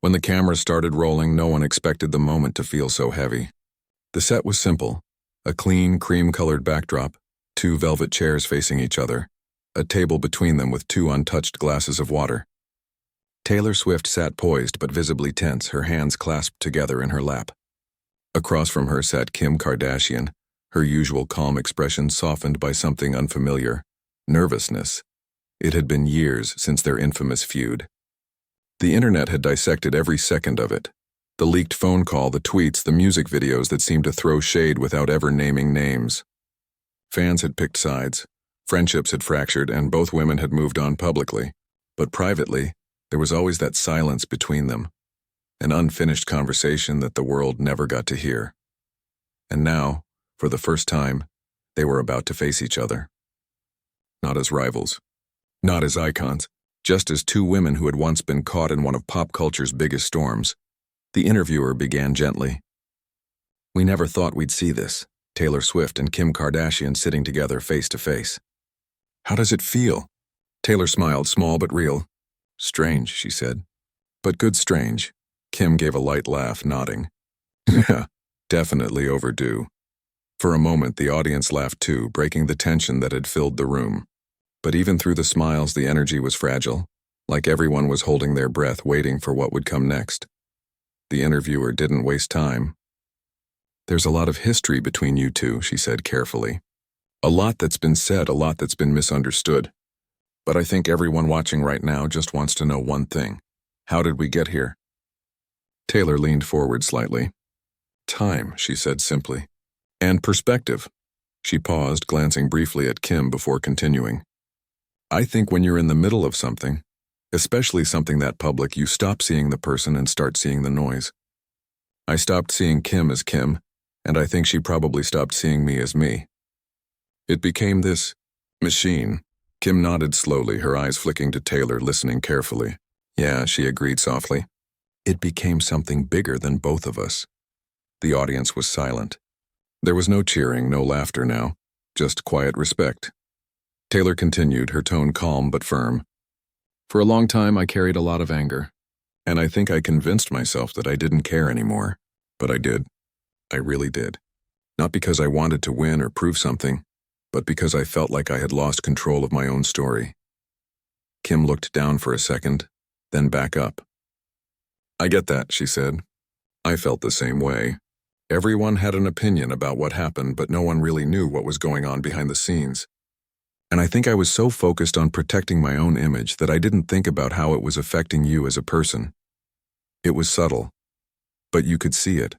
When the camera started rolling, no one expected the moment to feel so heavy. The set was simple. A clean, cream-colored backdrop, two velvet chairs facing each other, a table between them with two untouched glasses of water. Taylor Swift sat poised but visibly tense, her hands clasped together in her lap. Across from her sat Kim Kardashian, her usual calm expression softened by something unfamiliar, nervousness. It had been years since their infamous feud. The internet had dissected every second of it. The leaked phone call, the tweets, the music videos that seemed to throw shade without ever naming names. Fans had picked sides, friendships had fractured, and both women had moved on publicly. But privately, there was always that silence between them, an unfinished conversation that the world never got to hear. And now, for the first time, they were about to face each other. Not as rivals, not as icons, just as two women who had once been caught in one of pop culture's biggest storms. The interviewer began gently. "We never thought we'd see this, Taylor Swift and Kim Kardashian sitting together face to face. How does it feel?" Taylor smiled, small but real. "Strange," she said. "But good strange." Kim gave a light laugh, nodding. "Yeah, definitely overdue." For a moment, the audience laughed too, breaking the tension that had filled the room. But even through the smiles, the energy was fragile, like everyone was holding their breath, waiting for what would come next. The interviewer didn't waste time. "There's a lot of history between you two," she said carefully. "A lot that's been said, a lot that's been misunderstood. But I think everyone watching right now just wants to know one thing. How did we get here?" Taylor leaned forward slightly. "Time," she said simply. "And perspective." She paused, glancing briefly at Kim before continuing. "I think when you're in the middle of something, especially something that public, you stop seeing the person and start seeing the noise. I stopped seeing Kim as Kim, and I think she probably stopped seeing me as me. It became this machine." Kim nodded slowly, her eyes flicking to Taylor, listening carefully. "Yeah," she agreed softly. "It became something bigger than both of us." The audience was silent. There was no cheering, no laughter now, just quiet respect. Taylor continued, her tone calm but firm. "For a long time, I carried a lot of anger, and I think I convinced myself that I didn't care anymore. But I did. I really did. Not because I wanted to win or prove something, but because I felt like I had lost control of my own story." Kim looked down for a second, then back up. "I get that," she said. "I felt the same way. Everyone had an opinion about what happened, but no one really knew what was going on behind the scenes. And I think I was so focused on protecting my own image that I didn't think about how it was affecting you as a person. It was subtle, but you could see it."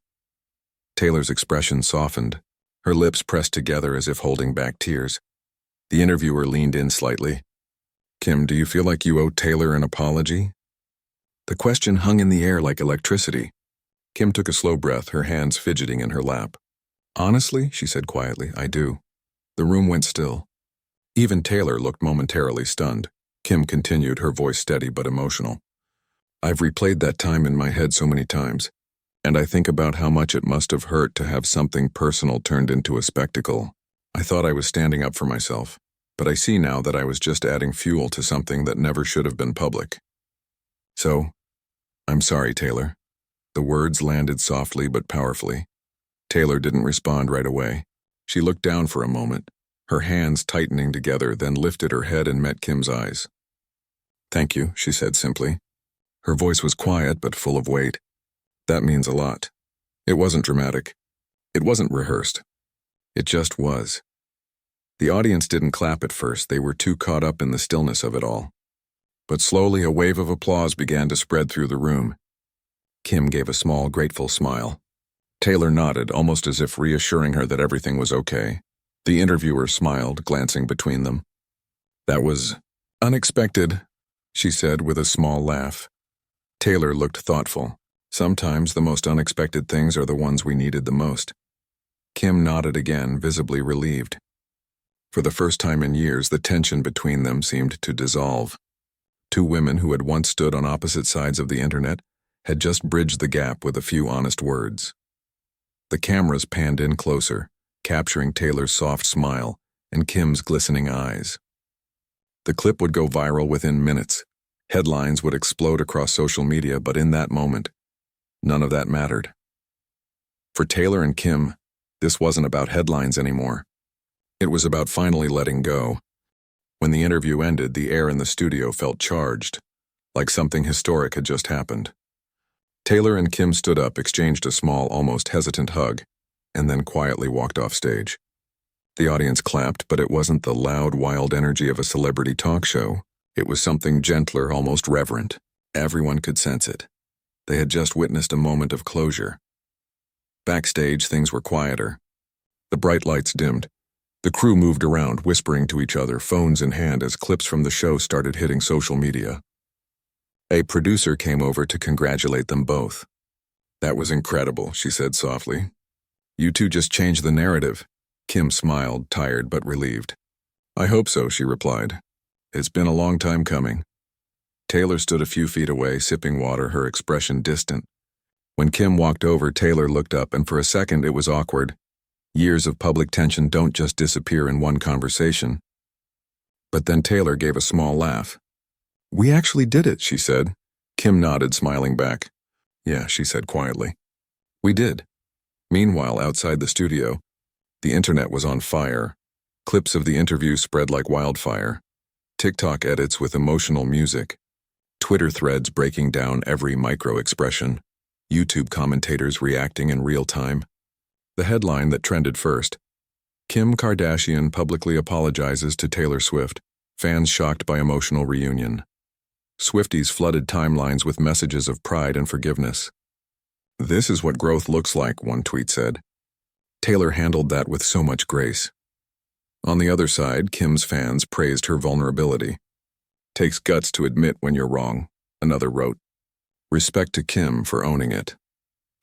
Taylor's expression softened, her lips pressed together as if holding back tears. The interviewer leaned in slightly. "Kim, do you feel like you owe Taylor an apology?" The question hung in the air like electricity. Kim took a slow breath, her hands fidgeting in her lap. "Honestly," she said quietly, "I do." The room went still. Even Taylor looked momentarily stunned. Kim continued, her voice steady but emotional. "I've replayed that time in my head so many times, and I think about how much it must have hurt to have something personal turned into a spectacle. I thought I was standing up for myself, but I see now that I was just adding fuel to something that never should have been public. So, I'm sorry, Taylor." The words landed softly but powerfully. Taylor didn't respond right away. She looked down for a moment, her hands tightening together, then lifted her head and met Kim's eyes. "Thank you," she said simply. Her voice was quiet but full of weight. "That means a lot." It wasn't dramatic. It wasn't rehearsed. It just was. The audience didn't clap at first, they were too caught up in the stillness of it all. But slowly a wave of applause began to spread through the room. Kim gave a small, grateful smile. Taylor nodded, almost as if reassuring her that everything was okay. The interviewer smiled, glancing between them. "That was unexpected," she said with a small laugh. Taylor looked thoughtful. Sometimes the most unexpected things are the ones we needed the most. Kim nodded again, visibly relieved. For the first time in years, the tension between them seemed to dissolve. Two women who had once stood on opposite sides of the internet had just bridged the gap with a few honest words. The cameras panned in closer, capturing Taylor's soft smile and Kim's glistening eyes. The clip would go viral within minutes, Headlines would explode across social media, but in that moment, none of that mattered. For Taylor and Kim, this wasn't about headlines anymore. It was about finally letting go. When the interview ended, the air in the studio felt charged, like something historic had just happened. Taylor and Kim stood up, exchanged a small, almost hesitant hug, and then quietly walked off stage. The audience clapped, but it wasn't the loud, wild energy of a celebrity talk show. It was something gentler, almost reverent. Everyone could sense it. They had just witnessed a moment of closure. Backstage, things were quieter. The bright lights dimmed. The crew moved around, whispering to each other, phones in hand, as clips from the show started hitting social media. A producer came over to congratulate them both. "That was incredible," she said softly. "You two just changed the narrative." Kim smiled, tired but relieved. "I hope so," she replied. "It's been a long time coming." Taylor stood a few feet away, sipping water, her expression distant. When Kim walked over, Taylor looked up, and for a second it was awkward. Years of public tension don't just disappear in one conversation. But then Taylor gave a small laugh. "We actually did it," she said. Kim nodded, smiling back. "Yeah," she said quietly. "We did." Meanwhile, outside the studio, the internet was on fire. Clips of the interview spread like wildfire. TikTok edits with emotional music. Twitter threads breaking down every micro-expression. YouTube commentators reacting in real time. The headline that trended first: Kim Kardashian publicly apologizes to Taylor Swift. Fans shocked by emotional reunion. Swifties flooded timelines with messages of pride and forgiveness. "This is what growth looks like," one tweet said. Taylor handled that with so much grace. On the other side, Kim's fans praised her vulnerability. "Takes guts to admit when you're wrong," another wrote. Respect to Kim for owning it.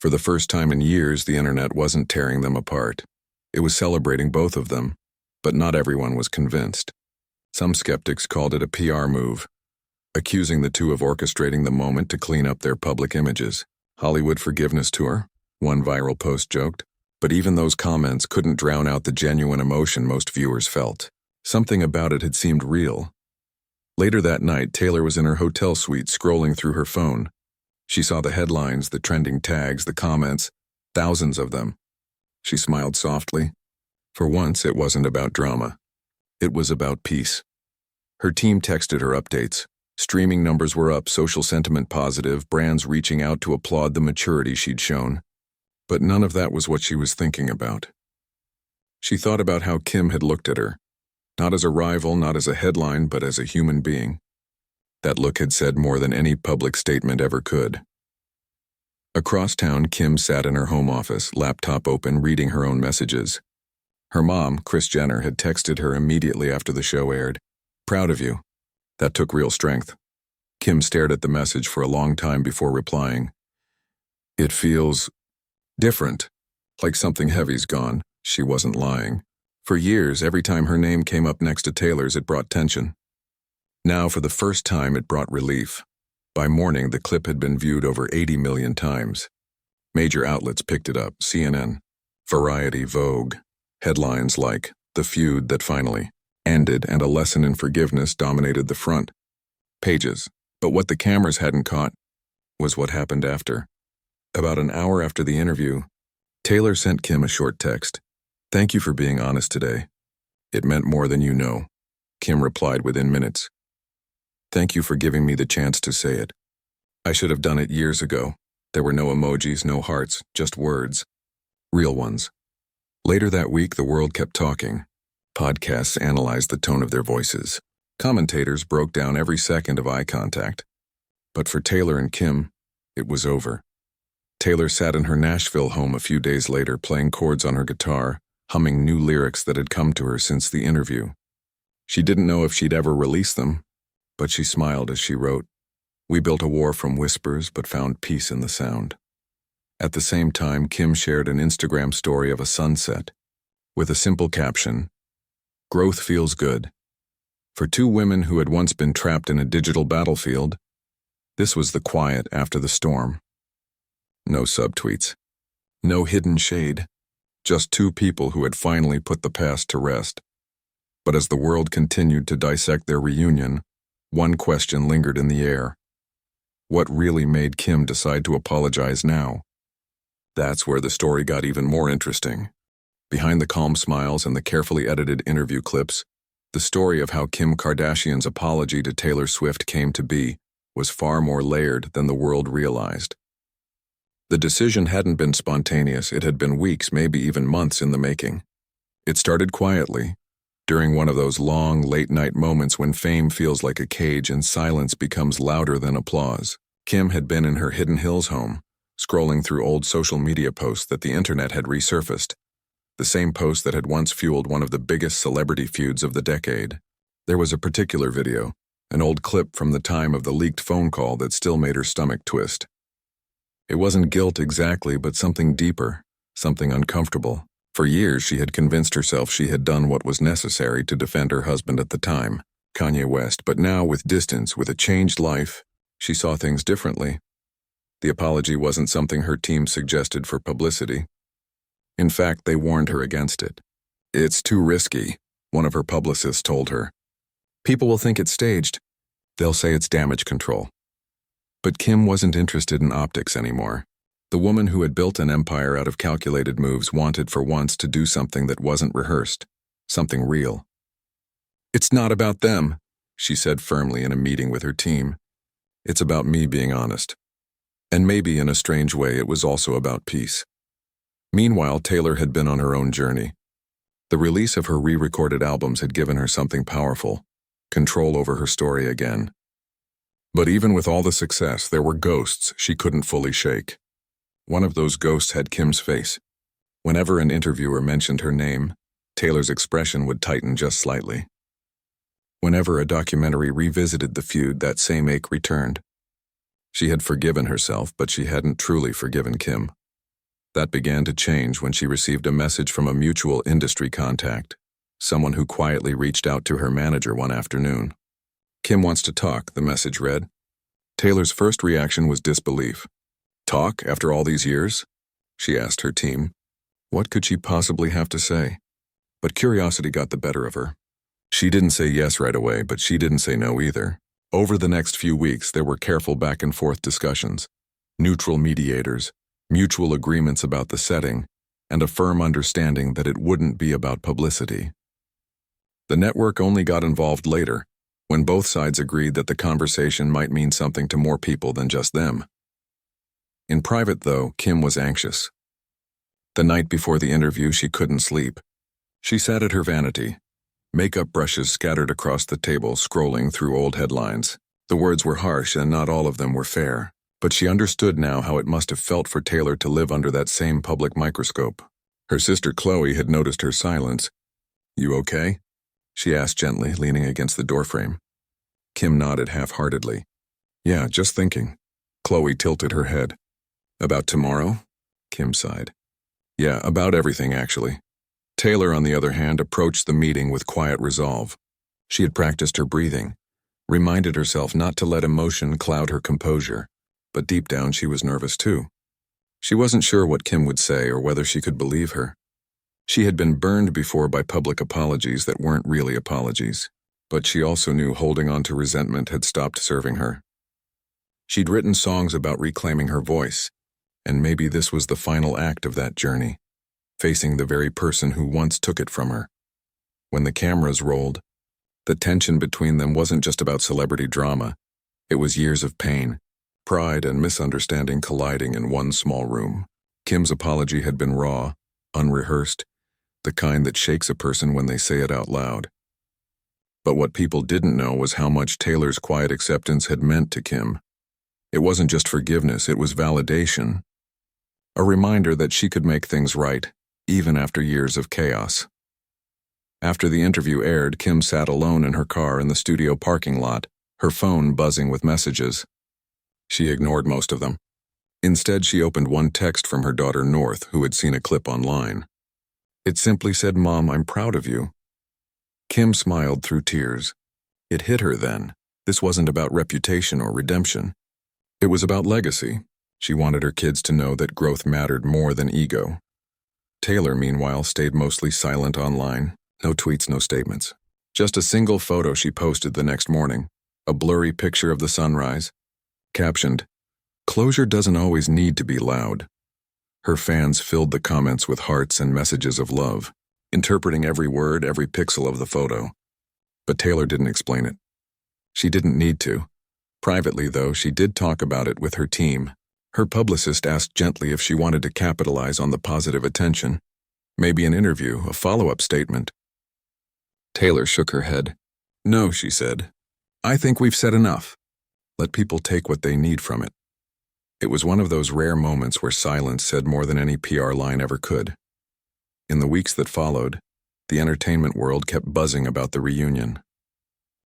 For the first time in years, the internet wasn't tearing them apart. It was celebrating both of them, but not everyone was convinced. Some skeptics called it a PR move, accusing the two of orchestrating the moment to clean up their public images. "Hollywood forgiveness tour," one viral post joked. But even those comments couldn't drown out the genuine emotion most viewers felt. Something about it had seemed real. Later that night, Taylor was in her hotel suite scrolling through her phone. She saw the headlines, the trending tags, the comments, thousands of them. She smiled softly. For once, it wasn't about drama. It was about peace. Her team texted her updates. Streaming numbers were up, social sentiment positive, brands reaching out to applaud the maturity she'd shown. But none of that was what she was thinking about. She thought about how Kim had looked at her, not as a rival, not as a headline, but as a human being. That look had said more than any public statement ever could. Across town, Kim sat in her home office, laptop open, reading her own messages. Her mom, Kris Jenner, had texted her immediately after the show aired. "Proud of you." That took real strength. Kim stared at the message for a long time before replying. "It feels different, like something heavy's gone." She wasn't lying. For years, every time her name came up next to Taylor's, it brought tension. Now, for the first time, it brought relief. By morning, the clip had been viewed over 80 million times. Major outlets picked it up: CNN, Variety, Vogue. Headlines like "The Feud that finally ended" and "A lesson in forgiveness" dominated the front pages. But what the cameras hadn't caught was what happened after. About an hour after the interview, Taylor sent Kim a short text. "Thank you for being honest today. It meant more than you know." Kim replied within minutes. "Thank you for giving me the chance to say it. I should have done it years ago." There were no emojis, no hearts, just words. Real ones. Later that week, the world kept talking. Podcasts analyzed the tone of their voices. Commentators broke down every second of eye contact. But for Taylor and Kim, it was over. Taylor sat in her Nashville home a few days later, playing chords on her guitar, humming new lyrics that had come to her since the interview. She didn't know if she'd ever release them, but she smiled as she wrote, "We built a war from whispers, but found peace in the sound." At the same time, Kim shared an Instagram story of a sunset, with a simple caption, "Growth feels good." For two women who had once been trapped in a digital battlefield, this was the quiet after the storm. No subtweets. No hidden shade. Just two people who had finally put the past to rest. But as the world continued to dissect their reunion, One question lingered in the air. What really made Kim decide to apologize now? That's where the story got even more interesting. Behind the calm smiles and the carefully edited interview clips, the story of how Kim Kardashian's apology to Taylor Swift came to be was far more layered than the world realized. The decision hadn't been spontaneous. It had been weeks, maybe even months in the making. It started quietly, during one of those long, late-night moments when fame feels like a cage and silence becomes louder than applause. Kim had been in her Hidden Hills home, scrolling through old social media posts that the internet had resurfaced, the same posts that had once fueled one of the biggest celebrity feuds of the decade. There was a particular video, an old clip from the time of the leaked phone call that still made her stomach twist. It wasn't guilt exactly, but something deeper, something uncomfortable. For years, she had convinced herself she had done what was necessary to defend her husband at the time, Kanye West, but now with distance, with a changed life, she saw things differently. The apology wasn't something her team suggested for publicity. In fact, they warned her against it. "It's too risky," one of her publicists told her. "People will think it's staged. They'll say it's damage control." But Kim wasn't interested in optics anymore. The woman who had built an empire out of calculated moves wanted for once to do something that wasn't rehearsed, something real. "It's not about them," she said firmly in a meeting with her team. "It's about me being honest." And maybe in a strange way, it was also about peace. Meanwhile, Taylor had been on her own journey. The release of her re-recorded albums had given her something powerful, control over her story again. But even with all the success, there were ghosts she couldn't fully shake. One of those ghosts had Kim's face. Whenever an interviewer mentioned her name, Taylor's expression would tighten just slightly. Whenever a documentary revisited the feud, that same ache returned. She had forgiven herself, but she hadn't truly forgiven Kim. That began to change when she received a message from a mutual industry contact, someone who quietly reached out to her manager one afternoon. "Kim wants to talk," the message read. Taylor's first reaction was disbelief. "Talk after all these years?" she asked her team. What could she possibly have to say? But curiosity got the better of her. She didn't say yes right away, but she didn't say no either. Over the next few weeks, there were careful back-and-forth discussions, neutral mediators, mutual agreements about the setting, and a firm understanding that it wouldn't be about publicity. The network only got involved later, when both sides agreed that the conversation might mean something to more people than just them. In private, though, Kim was anxious. The night before the interview, she couldn't sleep. She sat at her vanity, makeup brushes scattered across the table, scrolling through old headlines. The words were harsh, and not all of them were fair. But she understood now how it must have felt for Taylor to live under that same public microscope. Her sister Chloe had noticed her silence. "You okay?" she asked gently, leaning against the doorframe. Kim nodded half-heartedly. "Yeah, just thinking." Chloe tilted her head. "About tomorrow?" Kim sighed. "Yeah, about everything, actually." Taylor, on the other hand, approached the meeting with quiet resolve. She had practiced her breathing, reminded herself not to let emotion cloud her composure. But deep down, she was nervous too. She wasn't sure what Kim would say or whether she could believe her. She had been burned before by public apologies that weren't really apologies, but she also knew holding on to resentment had stopped serving her. She'd written songs about reclaiming her voice, and maybe this was the final act of that journey, facing the very person who once took it from her. When the cameras rolled, the tension between them wasn't just about celebrity drama. It was years of pain, pride and misunderstanding colliding in one small room. Kim's apology had been raw, unrehearsed, the kind that shakes a person when they say it out loud. But what people didn't know was how much Taylor's quiet acceptance had meant to Kim. It wasn't just forgiveness, it was validation. A reminder that she could make things right, even after years of chaos. After the interview aired, Kim sat alone in her car in the studio parking lot, her phone buzzing with messages. She ignored most of them. Instead, she opened one text from her daughter North, who had seen a clip online. It simply said, "Mom, I'm proud of you." Kim smiled through tears. It hit her then. This wasn't about reputation or redemption. It was about legacy. She wanted her kids to know that growth mattered more than ego. Taylor, meanwhile, stayed mostly silent online. No tweets, no statements. Just a single photo she posted the next morning, a blurry picture of the sunrise, captioned, "Closure doesn't always need to be loud." Her fans filled the comments with hearts and messages of love, interpreting every word, every pixel of the photo. But Taylor didn't explain it. She didn't need to. Privately, though, she did talk about it with her team. Her publicist asked gently if she wanted to capitalize on the positive attention. Maybe an interview, a follow-up statement. Taylor shook her head. "No," she said. "I think we've said enough. Let people take what they need from it." It was one of those rare moments where silence said more than any PR line ever could. In the weeks that followed, the entertainment world kept buzzing about the reunion.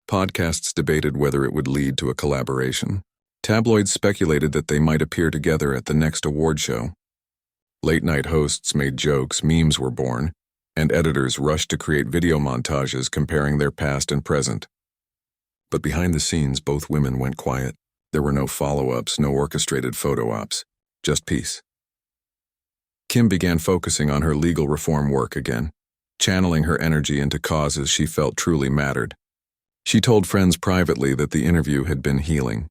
Podcasts debated whether it would lead to a collaboration. Tabloids speculated that they might appear together at the next award show. Late-night hosts made jokes, memes were born, and editors rushed to create video montages comparing their past and present. But behind the scenes, both women went quiet. There were no follow-ups, no orchestrated photo ops, just peace. Kim began focusing on her legal reform work again, channeling her energy into causes she felt truly mattered. She told friends privately that the interview had been healing.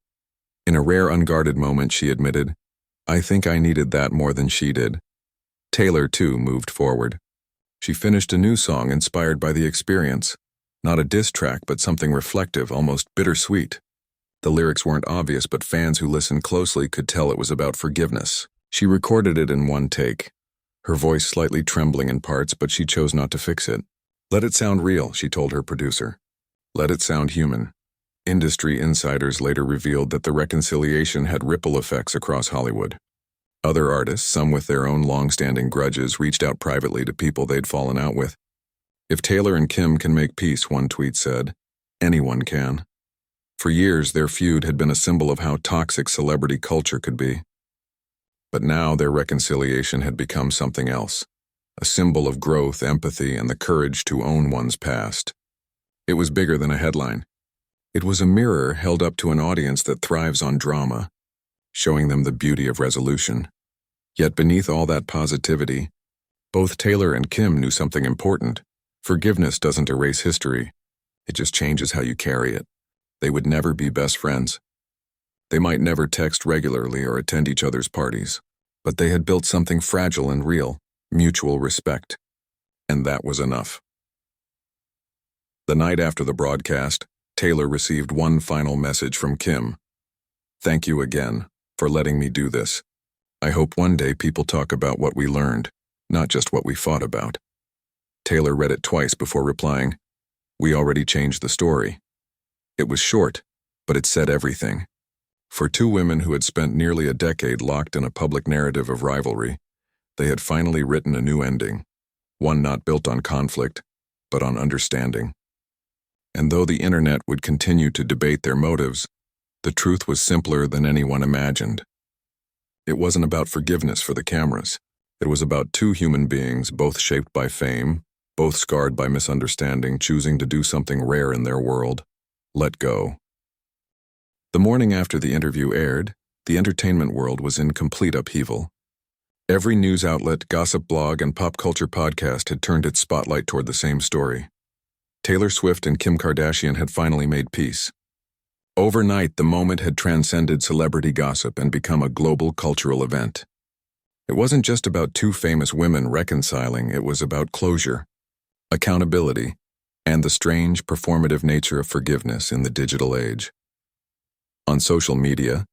In a rare unguarded moment, she admitted, "I think I needed that more than she did." Taylor, too, moved forward. She finished a new song inspired by the experience. Not a diss track, but something reflective, almost bittersweet. The lyrics weren't obvious, but fans who listened closely could tell it was about forgiveness. She recorded it in one take, her voice slightly trembling in parts, but she chose not to fix it. "Let it sound real," she told her producer. "Let it sound human." Industry insiders later revealed that the reconciliation had ripple effects across Hollywood. Other artists, some with their own long-standing grudges, reached out privately to people they'd fallen out with. "If Taylor and Kim can make peace," one tweet said, "anyone can." For years, their feud had been a symbol of how toxic celebrity culture could be. But now their reconciliation had become something else, a symbol of growth, empathy, and the courage to own one's past. It was bigger than a headline. It was a mirror held up to an audience that thrives on drama, showing them the beauty of resolution. Yet beneath all that positivity, both Taylor and Kim knew something important. Forgiveness doesn't erase history. It just changes how you carry it. They would never be best friends. They might never text regularly or attend each other's parties, but they had built something fragile and real, mutual respect. And that was enough. The night after the broadcast, Taylor received one final message from Kim. "Thank you again for letting me do this. I hope one day people talk about what we learned, not just what we fought about." Taylor read it twice before replying, "We already changed the story." It was short, but it said everything. For two women who had spent nearly a decade locked in a public narrative of rivalry, they had finally written a new ending, one not built on conflict, but on understanding. And though the internet would continue to debate their motives, the truth was simpler than anyone imagined. It wasn't about forgiveness for the cameras. It was about two human beings, both shaped by fame, both scarred by misunderstanding, choosing to do something rare in their world: let go. The morning after the interview aired, the entertainment world was in complete upheaval. Every news outlet, gossip blog, and pop culture podcast had turned its spotlight toward the same story. Taylor Swift and Kim Kardashian had finally made peace. Overnight, the moment had transcended celebrity gossip and become a global cultural event. It wasn't just about two famous women reconciling, it was about closure, accountability, and the strange, performative nature of forgiveness in the digital age. On social media,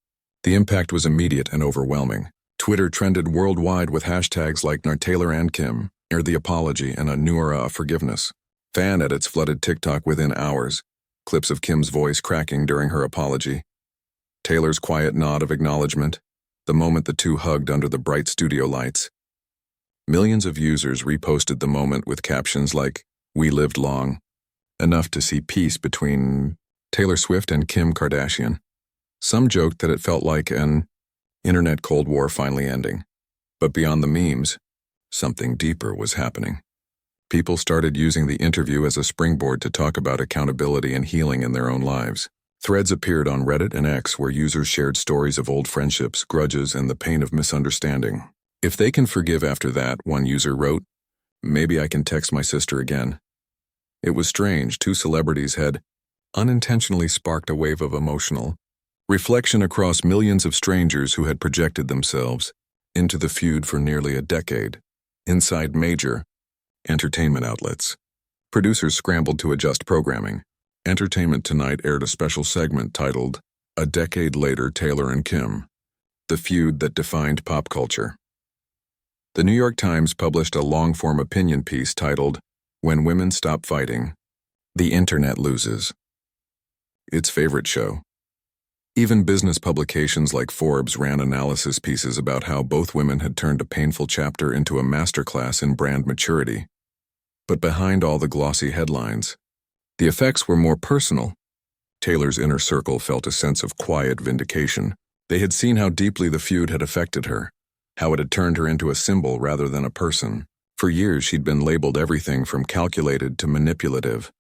the impact was immediate and overwhelming. Twitter trended worldwide with hashtags like Taylor and Kim, or the apology, and a new era of forgiveness. Fan edits flooded TikTok within hours, clips of Kim's voice cracking during her apology, Taylor's quiet nod of acknowledgement, the moment the two hugged under the bright studio lights. Millions of users reposted the moment with captions like, "We lived long," enough to see peace between Taylor Swift and Kim Kardashian. Some joked that it felt like an internet Cold War finally ending. But beyond the memes, something deeper was happening. People started using the interview as a springboard to talk about accountability and healing in their own lives. Threads appeared on Reddit and X where users shared stories of old friendships, grudges, and the pain of misunderstanding. "If they can forgive after that," one user wrote, "maybe I can text my sister again." It was strange. Two celebrities had unintentionally sparked a wave of emotional reflection across millions of strangers who had projected themselves into the feud for nearly a decade, inside major entertainment outlets. Producers scrambled to adjust programming. Entertainment Tonight aired a special segment titled, "A Decade Later, Taylor and Kim, the Feud That Defined Pop Culture." The New York Times published a long-form opinion piece titled, "When Women Stop Fighting, the Internet Loses." Its favorite show. Even business publications like Forbes ran analysis pieces about how both women had turned a painful chapter into a masterclass in brand maturity. But behind all the glossy headlines, the effects were more personal. Taylor's inner circle felt a sense of quiet vindication. They had seen how deeply the feud had affected her, how it had turned her into a symbol rather than a person. For years she'd been labeled everything from calculated to manipulative,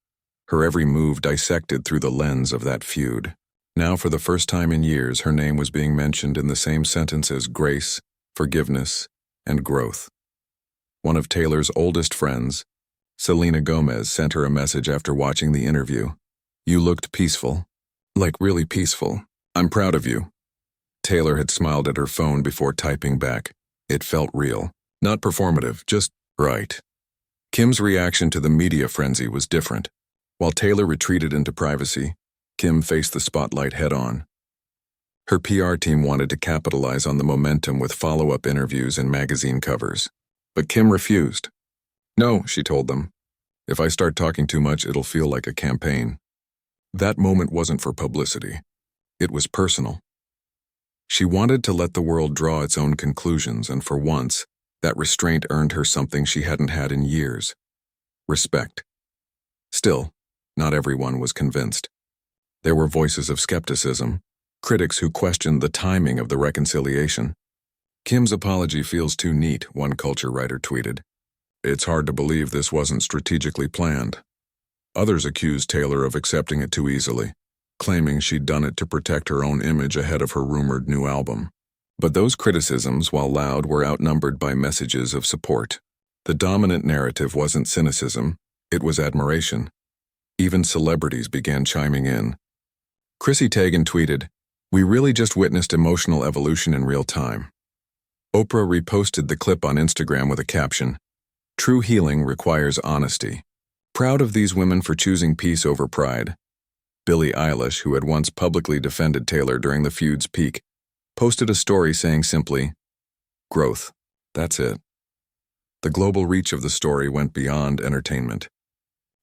her every move dissected through the lens of that feud. Now, for the first time in years, her name was being mentioned in the same sentence as grace, forgiveness, and growth. One of Taylor's oldest friends, Selena Gomez, sent her a message after watching the interview. "You looked peaceful. Like really peaceful. I'm proud of you." Taylor had smiled at her phone before typing back. It felt real. Not performative, just right. Kim's reaction to the media frenzy was different. While Taylor retreated into privacy, Kim faced the spotlight head-on. Her PR team wanted to capitalize on the momentum with follow-up interviews and magazine covers. But Kim refused. "No," she told them. "If I start talking too much, it'll feel like a campaign." That moment wasn't for publicity. It was personal. She wanted to let the world draw its own conclusions, and for once, that restraint earned her something she hadn't had in years: respect. Still, not everyone was convinced. There were voices of skepticism, critics who questioned the timing of the reconciliation. "Kim's apology feels too neat," one culture writer tweeted. "It's hard to believe this wasn't strategically planned." Others accused Taylor of accepting it too easily, claiming she'd done it to protect her own image ahead of her rumored new album. But those criticisms, while loud, were outnumbered by messages of support. The dominant narrative wasn't cynicism, it was admiration. Even celebrities began chiming in. Chrissy Teigen tweeted, "We really just witnessed emotional evolution in real time." Oprah reposted the clip on Instagram with a caption, "True healing requires honesty. Proud of these women for choosing peace over pride." Billie Eilish, who had once publicly defended Taylor during the feud's peak, posted a story saying simply, "Growth. That's it." The global reach of the story went beyond entertainment.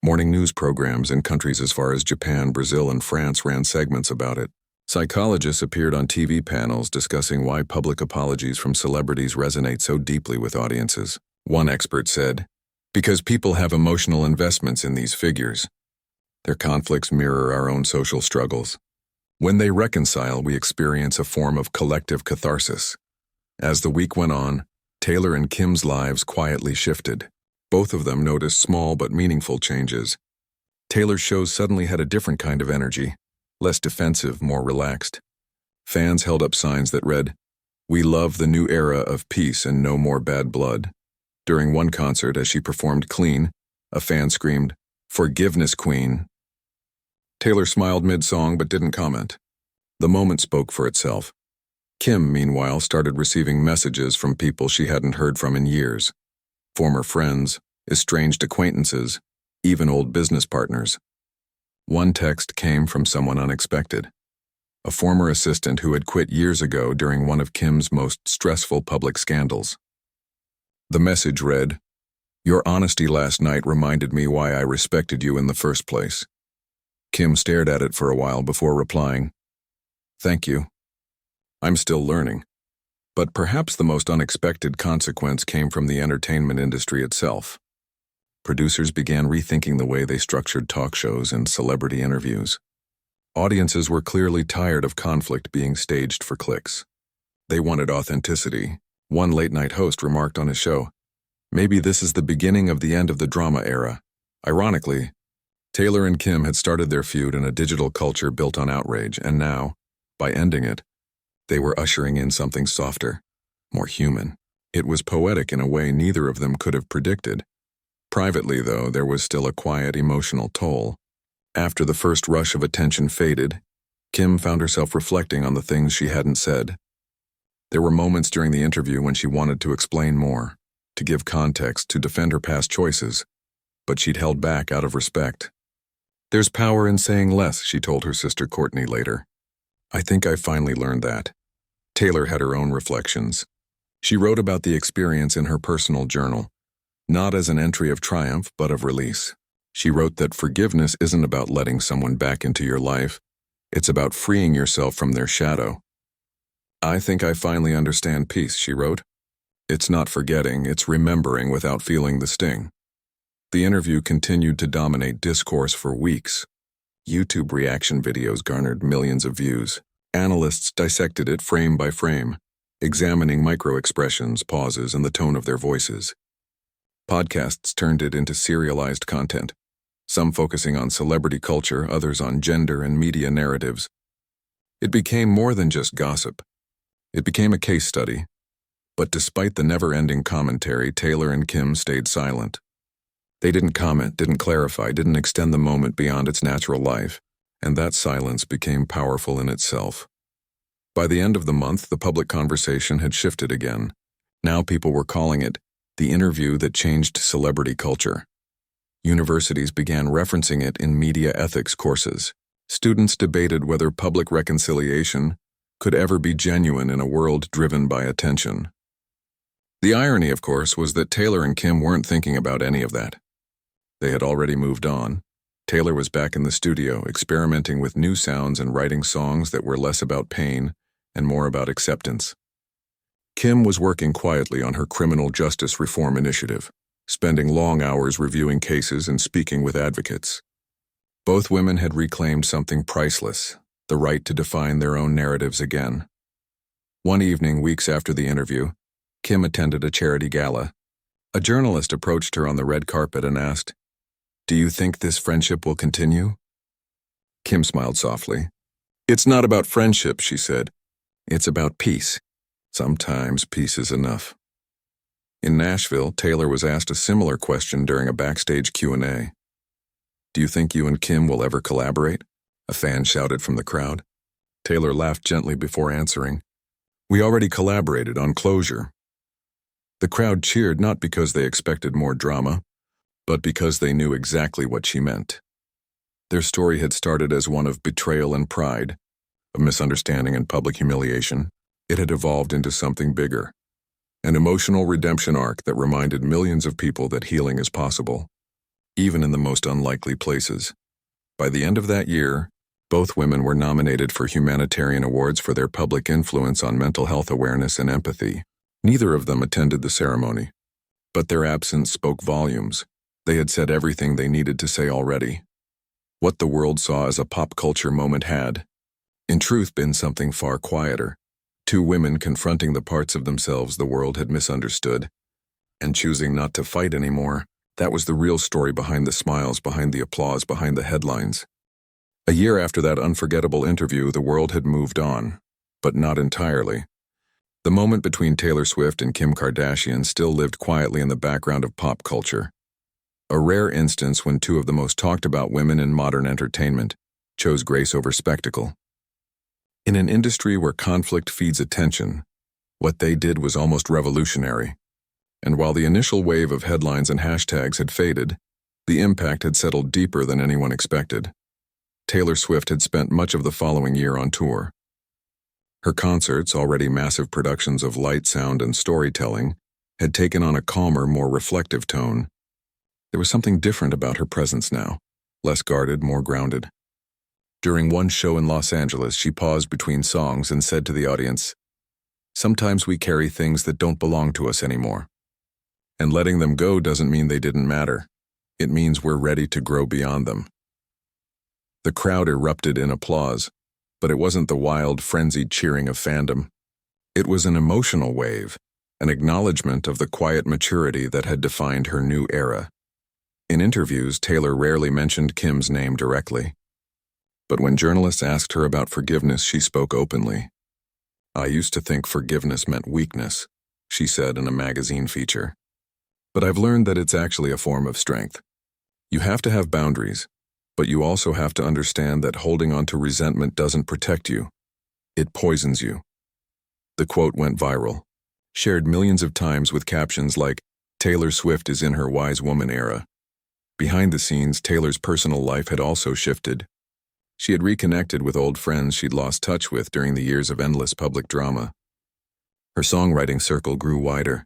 Morning news programs in countries as far as Japan, Brazil, and France ran segments about it. Psychologists appeared on TV panels discussing why public apologies from celebrities resonate so deeply with audiences. One expert said, "Because people have emotional investments in these figures. Their conflicts mirror our own social struggles. When they reconcile, we experience a form of collective catharsis." As the week went on, Taylor and Kim's lives quietly shifted. Both of them noticed small but meaningful changes. Taylor's shows suddenly had a different kind of energy, less defensive, more relaxed. Fans held up signs that read, "We love the new era of peace and no more bad blood." During one concert, as she performed Clean, a fan screamed, "Forgiveness, Queen." Taylor smiled mid-song but didn't comment. The moment spoke for itself. Kim, meanwhile, started receiving messages from people she hadn't heard from in years. Former friends, estranged acquaintances, even old business partners. One text came from someone unexpected. A former assistant who had quit years ago during one of Kim's most stressful public scandals. The message read, "Your honesty last night reminded me why I respected you in the first place." Kim stared at it for a while before replying, "Thank you. I'm still learning." But perhaps the most unexpected consequence came from the entertainment industry itself. Producers began rethinking the way they structured talk shows and celebrity interviews. Audiences were clearly tired of conflict being staged for clicks. They wanted authenticity. One late-night host remarked on his show, "Maybe this is the beginning of the end of the drama era." Ironically, Taylor and Kim had started their feud in a digital culture built on outrage, and now, by ending it, they were ushering in something softer, more human. It was poetic in a way neither of them could have predicted. Privately, though, there was still a quiet emotional toll. After the first rush of attention faded, Kim found herself reflecting on the things she hadn't said. There were moments during the interview when she wanted to explain more, to give context, to defend her past choices, but she'd held back out of respect. "There's power in saying less," she told her sister Courtney later. "I think I finally learned that." Taylor had her own reflections. She wrote about the experience in her personal journal, not as an entry of triumph but of release. She wrote that forgiveness isn't about letting someone back into your life, it's about freeing yourself from their shadow. "I think I finally understand peace," she wrote. "It's not forgetting, it's remembering without feeling the sting." The interview continued to dominate discourse for weeks. YouTube reaction videos garnered millions of views. Analysts dissected it frame by frame, examining micro-expressions, pauses, and the tone of their voices. Podcasts turned it into serialized content, some focusing on celebrity culture, others on gender and media narratives. It became more than just gossip. It became a case study. But despite the never-ending commentary, Taylor and Kim stayed silent. They didn't comment, didn't clarify, didn't extend the moment beyond its natural life, and that silence became powerful in itself. By the end of the month, the public conversation had shifted again. Now people were calling it the interview that changed celebrity culture. Universities began referencing it in media ethics courses. Students debated whether public reconciliation could ever be genuine in a world driven by attention. The irony, of course, was that Taylor and Kim weren't thinking about any of that. They had already moved on. Taylor was back in the studio, experimenting with new sounds and writing songs that were less about pain and more about acceptance. Kim was working quietly on her criminal justice reform initiative, spending long hours reviewing cases and speaking with advocates. Both women had reclaimed something priceless, the right to define their own narratives again. One evening, weeks after the interview, Kim attended a charity gala. A journalist approached her on the red carpet and asked, "Do you think this friendship will continue?" Kim smiled softly. "It's not about friendship," she said. "It's about peace. Sometimes peace is enough." In Nashville, Taylor was asked a similar question during a backstage Q&A. "Do you think you and Kim will ever collaborate?" a fan shouted from the crowd. Taylor laughed gently before answering, "We already collaborated on Closure." The crowd cheered not because they expected more drama, but because they knew exactly what she meant. Their story had started as one of betrayal and pride, of misunderstanding and public humiliation. It had evolved into something bigger, an emotional redemption arc that reminded millions of people that healing is possible, even in the most unlikely places. By the end of that year, both women were nominated for humanitarian awards for their public influence on mental health awareness and empathy. Neither of them attended the ceremony, but their absence spoke volumes. They had said everything they needed to say already. What the world saw as a pop culture moment had, in truth, been something far quieter. Two women confronting the parts of themselves the world had misunderstood, and choosing not to fight anymore. That was the real story behind the smiles, behind the applause, behind the headlines. A year after that unforgettable interview, the world had moved on, but not entirely. The moment between Taylor Swift and Kim Kardashian still lived quietly in the background of pop culture. A rare instance when two of the most talked about women in modern entertainment chose grace over spectacle. In an industry where conflict feeds attention, what they did was almost revolutionary. And while the initial wave of headlines and hashtags had faded, the impact had settled deeper than anyone expected. Taylor Swift had spent much of the following year on tour. Her concerts, already massive productions of light, sound, and storytelling, had taken on a calmer, more reflective tone. There was something different about her presence now, less guarded, more grounded. During one show in Los Angeles, she paused between songs and said to the audience, "Sometimes we carry things that don't belong to us anymore. And letting them go doesn't mean they didn't matter. It means we're ready to grow beyond them." The crowd erupted in applause, but it wasn't the wild, frenzied cheering of fandom. It was an emotional wave, an acknowledgement of the quiet maturity that had defined her new era. In interviews, Taylor rarely mentioned Kim's name directly. But when journalists asked her about forgiveness, she spoke openly. "I used to think forgiveness meant weakness," she said in a magazine feature. "But I've learned that it's actually a form of strength. You have to have boundaries, But you also have to understand that holding on to resentment doesn't protect you. It poisons you. The quote went viral, shared millions of times with captions like, "Taylor Swift is in her wise woman era." Behind the scenes, Taylor's personal life had also shifted. She had reconnected with old friends she'd lost touch with during the years of endless public drama. Her songwriting circle grew wider.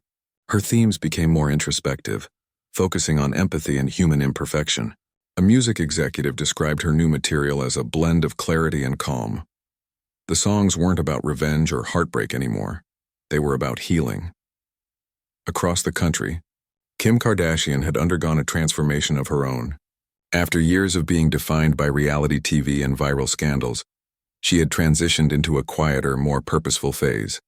Her themes became more introspective, focusing on empathy and human imperfection. A music executive described her new material as a blend of clarity and calm. The songs weren't about revenge or heartbreak anymore. They were about healing. Across the country, Kim Kardashian had undergone a transformation of her own. After years of being defined by reality TV and viral scandals, she had transitioned into a quieter, more purposeful phase.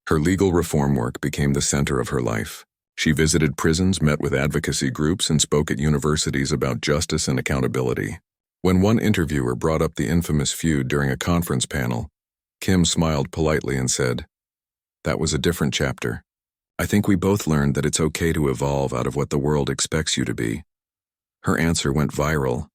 Her legal reform work became the center of her life. She visited prisons, met with advocacy groups, and spoke at universities about justice and accountability. When one interviewer brought up the infamous Feud during a conference panel, Kim smiled politely and said, "That was a different chapter. I think we both learned that it's okay to evolve out of what the world expects you to be." Her answer went viral,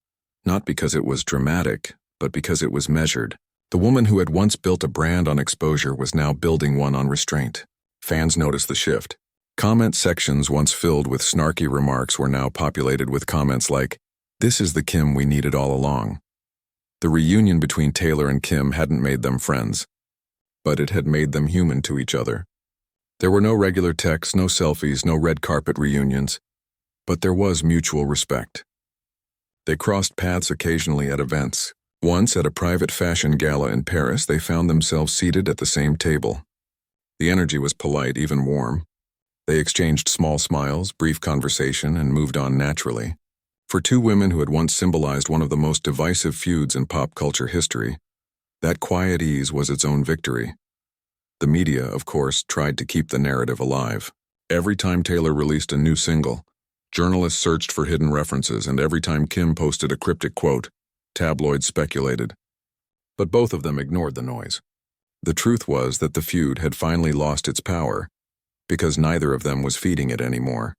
not because it was dramatic, but because it was measured. The woman who had once built a brand on exposure was now building one on restraint. Fans noticed the shift. Comment sections once filled with snarky remarks were now populated with comments like, "This is the Kim we needed all along." The reunion between Taylor and Kim hadn't made them friends, but it had made them human to each other. There were no regular texts, no selfies, no red carpet reunions, but there was mutual respect. They crossed paths occasionally at events. Once, at a private fashion gala in Paris, they found themselves seated at the same table. The energy was polite, even warm. They exchanged small smiles, brief conversation, and moved on naturally. For two women who had once symbolized one of the most divisive feuds in pop culture history, that quiet ease was its own victory. The media, of course, tried to keep the narrative alive. Every time Taylor released a new single, journalists searched for hidden references, and every time Kim posted a cryptic quote, tabloids speculated. But both of them ignored the noise. The truth was that the feud had finally lost its power, because neither of them was feeding it anymore.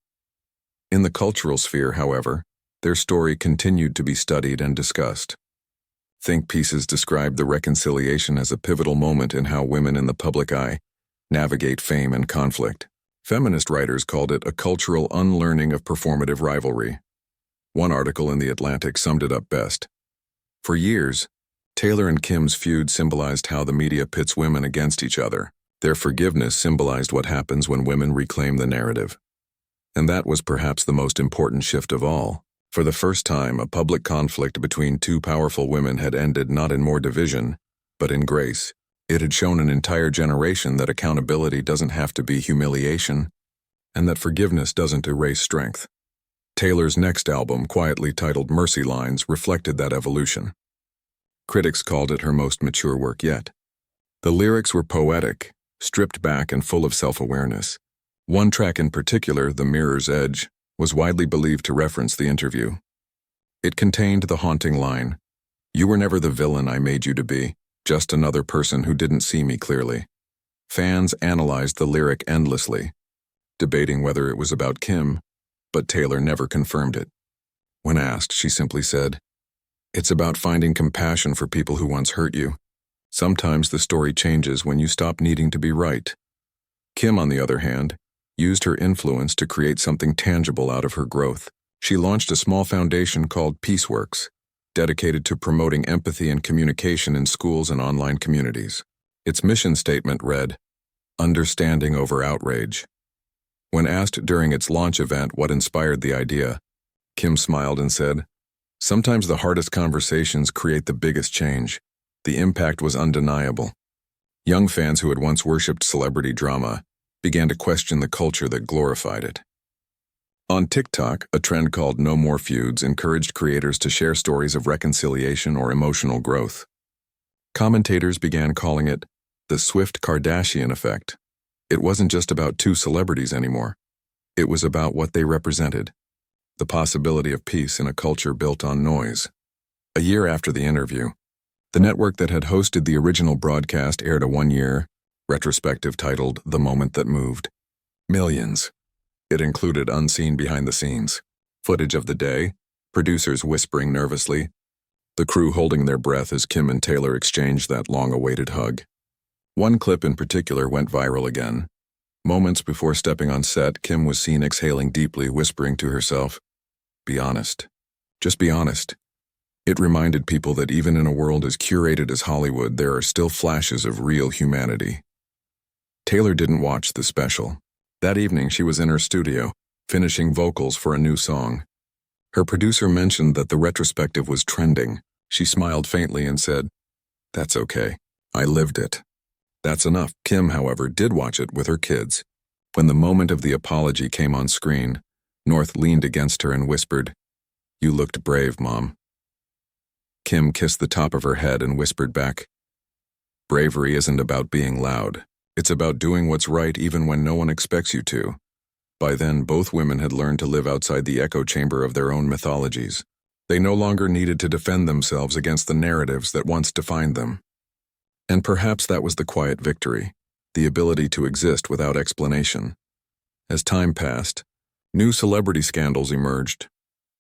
In the cultural sphere, however, their story continued to be studied and discussed. Think pieces described the reconciliation as a pivotal moment in how women in the public eye navigate fame and conflict. Feminist writers called it a cultural unlearning of performative rivalry. One article in The Atlantic summed it up best. For years, Taylor and Kim's feud symbolized how the media pits women against each other. Their forgiveness symbolized what happens when women reclaim the narrative. And that was perhaps the most important shift of all. For the first time, a public conflict between two powerful women had ended not in more division, but in grace. It had shown an entire generation that accountability doesn't have to be humiliation, and that forgiveness doesn't erase strength. Taylor's next album, quietly titled Mercy Lines, reflected that evolution. Critics called it her most mature work yet. The lyrics were poetic, stripped back and full of self-awareness. One track in particular, The Mirror's Edge, was widely believed to reference the interview. It contained the haunting line, "You were never the villain I made you to be, just another person who didn't see me clearly." Fans analyzed the lyric endlessly, debating whether it was about Kim, but Taylor never confirmed it. When asked, she simply said, "It's about finding compassion for people who once hurt you. Sometimes the story changes when you stop needing to be right." Kim, on the other hand, used her influence to create something tangible out of her growth. She launched a small foundation called Peaceworks, dedicated to promoting empathy and communication in schools and online communities. Its mission statement read, "Understanding over outrage." When asked during its launch event what inspired the idea, Kim smiled and said, "Sometimes the hardest conversations create the biggest change." The impact was undeniable. Young fans who had once worshipped celebrity drama began to question the culture that glorified it. On TikTok, a trend called No More Feuds encouraged creators to share stories of reconciliation or emotional growth. Commentators began calling it the Swift Kardashian effect. It wasn't just about two celebrities anymore. It was about what they represented, the possibility of peace in a culture built on noise. A year after the interview, the network that had hosted the original broadcast aired a one-year retrospective titled The Moment That Moved. Millions. It included unseen behind-the-scenes footage of the day, producers whispering nervously, the crew holding their breath as Kim and Taylor exchanged that long-awaited hug. One clip in particular went viral again. Moments before stepping on set, Kim was seen exhaling deeply, whispering to herself, "Be honest. Just be honest." It reminded people that even in a world as curated as Hollywood, there are still flashes of real humanity. Taylor didn't watch the special. That evening, she was in her studio, finishing vocals for a new song. Her producer mentioned that the retrospective was trending. She smiled faintly and said, "That's okay. I lived it." That's enough. Kim, however, did watch it with her kids. When the moment of the apology came on screen, North leaned against her and whispered, "You looked brave, Mom." Kim kissed the top of her head and whispered back, "Bravery isn't about being loud. It's about doing what's right even when no one expects you to." By then, both women had learned to live outside the echo chamber of their own mythologies. They no longer needed to defend themselves against the narratives that once defined them. And perhaps that was the quiet victory, the ability to exist without explanation. As time passed, new celebrity scandals emerged.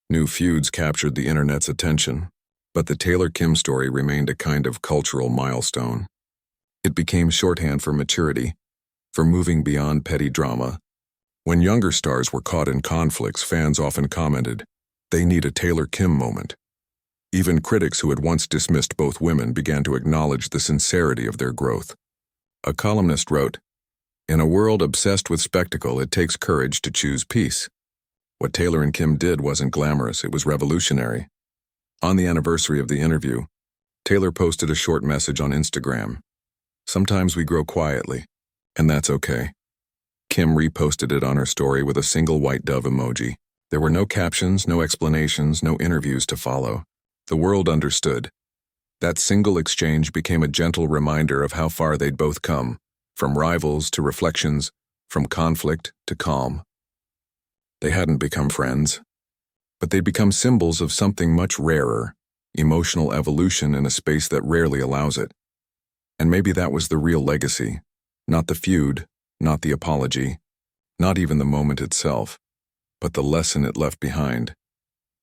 New feuds captured the internet's attention, but the Taylor-Kim story remained a kind of cultural milestone. It became shorthand for maturity, for moving beyond petty drama. When younger stars were caught in conflicts, fans often commented, "They need a Taylor-Kim moment." Even critics who had once dismissed both women began to acknowledge the sincerity of their growth. A columnist wrote, "In a world obsessed with spectacle, it takes courage to choose peace." What Taylor and Kim did wasn't glamorous, it was revolutionary. On the anniversary of the interview, Taylor posted a short message on Instagram. "Sometimes we grow quietly, and that's okay." Kim reposted it on her story with a single white dove emoji. There were no captions, no explanations, no interviews to follow. The world understood. That single exchange became a gentle reminder of how far they'd both come, from rivals to reflections, from conflict to calm. They hadn't become friends, but they'd become symbols of something much rarer, emotional evolution in a space that rarely allows it. And maybe that was the real legacy, not the feud, not the apology, not even the moment itself, but the lesson it left behind,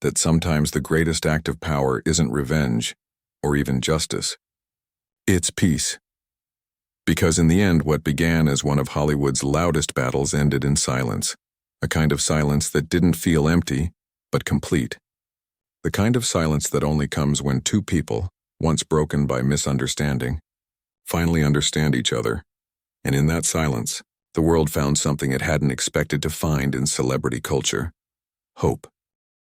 that sometimes the greatest act of power isn't revenge or even justice. It's peace. Because in the end, what began as one of Hollywood's loudest battles ended in silence, a kind of silence that didn't feel empty, but complete. The kind of silence that only comes when two people, once broken by misunderstanding, finally understand each other. And in that silence, the world found something it hadn't expected to find in celebrity culture: hope.